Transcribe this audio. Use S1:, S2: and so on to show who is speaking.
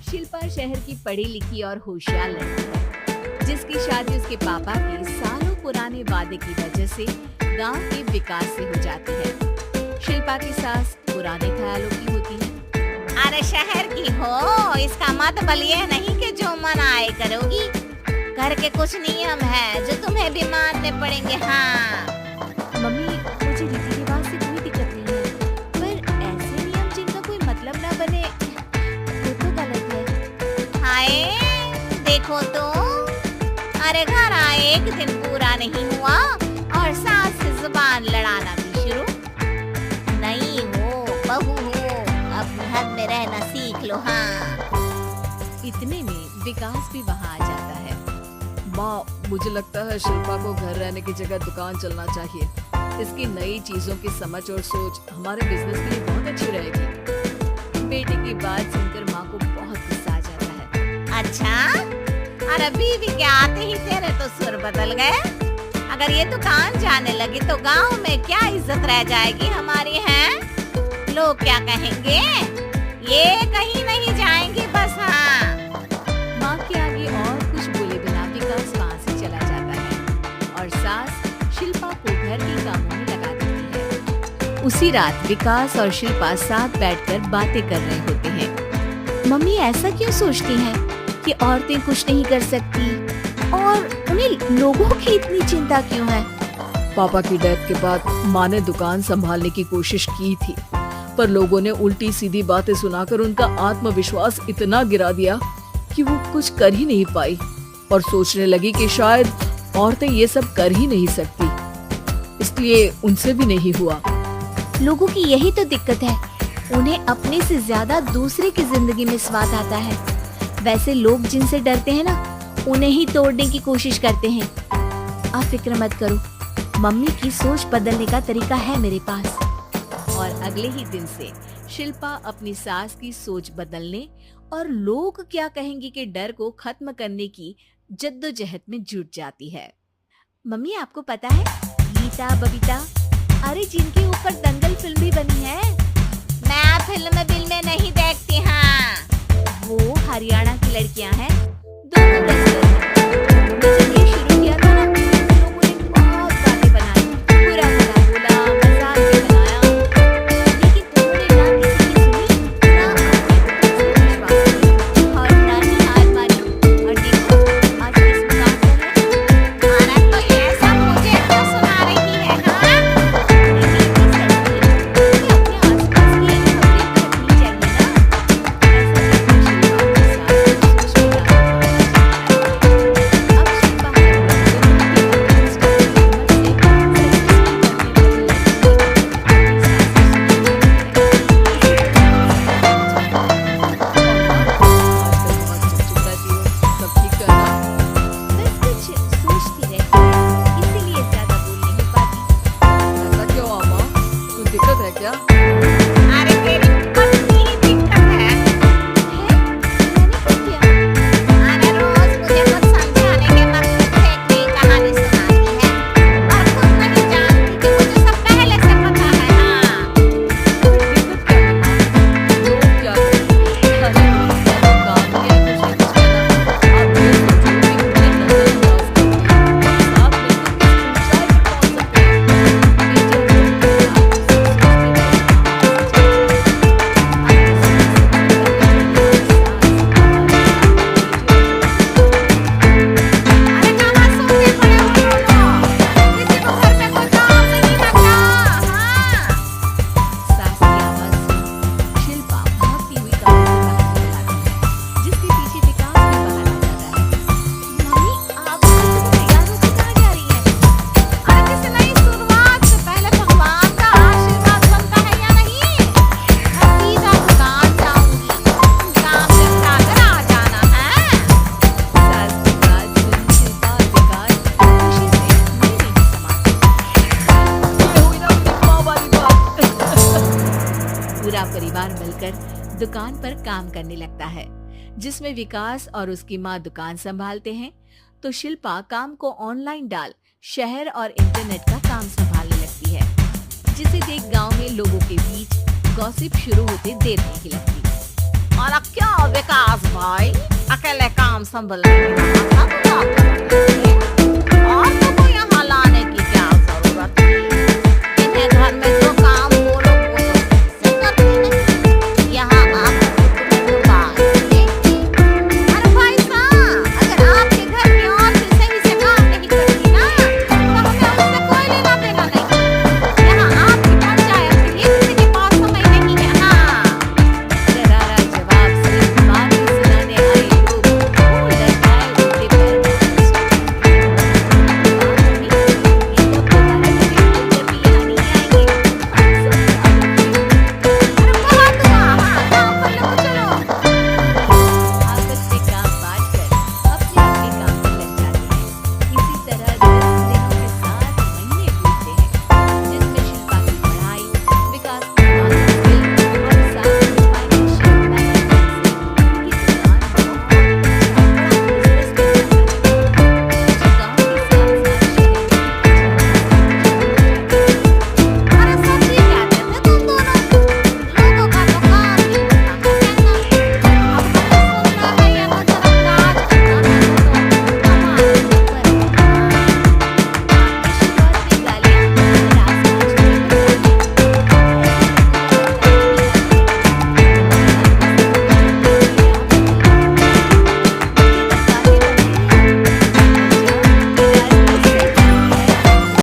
S1: शिल्पा शहर की पढ़ी लिखी और होशियार लड़की है, जिसकी शादी उसके पापा के सालों पुराने वादे की वजह से गांव के विकास से हो जाती है। शिल्पा की सास पुराने ख्यालों की होती है।
S2: अरे शहर की हो, इसका मतलब ये नहीं कि जो मन आए करोगी। घर के कुछ नियम है जो तुम्हें भी मानने पड़ेंगे। हाँ
S1: मम्मी, मुझे रीति रिवाज से कोई दिक्कत नहीं है, पर ऐसे नियम जिनका कोई मतलब ना बने वो तो गलत है।
S2: हाय देखो तो, अरे घर आए एक दिन पूरा नहीं हुआ और सास से जुबान लड़ाना भी शुरू। नहीं हो बहू हो, अब घर में रहना सीख लो। हाँ
S1: इतने में विकास भी वहाँ आ जाता है।
S3: माँ, मुझे लगता है शिल्पा को घर रहने की जगह दुकान चलना चाहिए। इसकी नई चीजों की समझ और सोच हमारे बिजनेस के लिए बहुत अच्छी रहेगी।
S1: बेटे की बात सुनकर माँ को बहुत गुस्सा आ जाता है।
S2: अच्छा, अरे बीवी के आते ही तेरे तो सुर बदल गए। अगर ये दुकान जाने लगी तो गांव में क्या इज्जत रह जाएगी हमारी। हैं लोग क्या कहेंगे, ये कहीं नहीं जाएंगी बस। हाँ
S1: माँ के आगे और कुछ बोले बिना विकास वहाँ से चला जाता है और सास शिल्पा को घर के कामों में लगा देती है। उसी रात विकास और शिल्पा साथ बैठकर बातें कर रहे होते हैं। मम्मी ऐसा क्यों सोचती हैं कि औरतें कुछ नहीं कर सकती और उन्हें लोगों की इतनी चिंता क्यों है?
S3: पापा की डेथ के बाद माँ ने दुकान संभालने की कोशिश की थी, पर लोगों ने उल्टी सीधी बातें सुनाकर उनका आत्मविश्वास इतना गिरा दिया कि वो कुछ कर ही नहीं पाई और सोचने लगी कि शायद औरतें ये सब कर ही नहीं सकती, इसलिए उनसे भी नहीं हुआ।
S1: लोगों की यही तो दिक्कत है, उन्हें अपने से ज्यादा दूसरे की जिंदगी में स्वाद आता है। वैसे लोग जिनसे डरते हैं ना, उन्हें ही तोड़ने की कोशिश करते हैं। आप फिक्र मत करो, मम्मी की सोच बदलने का तरीका है मेरे पास। और अगले ही दिन से शिल्पा अपनी सास की सोच बदलने और लोग क्या कहेंगे के डर को खत्म करने की जद्दोजहद में जुट जाती है। मम्मी आपको पता है, गीता बबीता, अरे जिनके ऊपर दंगल फिल्म भी बनी है।
S2: मैं फिल्म नहीं देखती। हाँ
S1: वो हरियाणा की लड़कियां हैं, दोनों दस्तर हैं। जब ये शुरू किया था ना, लोगों ने बहुत बातें बनाई, बुरा भला बोला, मजाक भी बनाया, लेकिन उन्होंने ना किसी की सुनी, ना अपने ऊपर से विश्वास किया और ना ही हार मानी। और देखो आज किस मुकाम पर है।
S2: अरे तो ये सब मुझे क्यों सुना रही है। हाँ
S3: सब ठीक है ना?
S1: बस कुछ सोचती रहती है, इसीलिए ज्यादा बोल नहीं पाती।
S3: ऐसा क्यों माँ, कोई दिक्कत है क्या?
S2: अरे तेरी पत्नी ही दिक्कत है।
S1: मैंने क्या किया?
S2: अरे रोज मुझे कुछ समझाने के मकसद से एक नई कहानी सुनाती है और खुद नहीं जानती कि मुझे सब पहले से पता है। हाँ
S3: दिक्कत क्या है माँ? लोग क्या कहेंगे? अरे काम किया कुछ नहीं कुछ कहना। आप ये सोचो कि उन्हें नजरअंदाज करके आप मिलकर किस ऊंचाई पर पहुंच सकते हैं।
S2: अरे कहाँ सोते पड़े हो दोनों, किसी को घर में कोई काम नहीं करता। हाँ
S1: सास की आवाज सुन शिल्पा भागती हुई कमरे से बाहर निकल आती है, जिसके पीछे विकास भी बाहर आ जाता है। मम्मी आप तैयार होकर कहाँ जा रही हैं?
S2: अरे किसी नई शुरुआत से पहले भगवान का आशीर्वाद बनता है या नहीं। मैं सीधा दुकान जाऊंगी, काम निपटा कर आ जाना है।
S1: सास की बात सुन शिल्पा और विकास खुशी से मुंह नहीं समाते।
S3: ये हुई ना अपनी माँ वाली बात।
S1: पूरा परिवार मिलकर दुकान पर काम करने लगता है, जिसमें विकास और उसकी माँ दुकान संभालते हैं, तो शिल्पा काम को ऑनलाइन डाल शहर और इंटरनेट का काम संभालने लगती है, जिसे देख गांव में लोगों के बीच गॉसिप शुरू होते देर नहीं लगती।
S2: और क्या विकास भाई, अकेले काम संभलने की और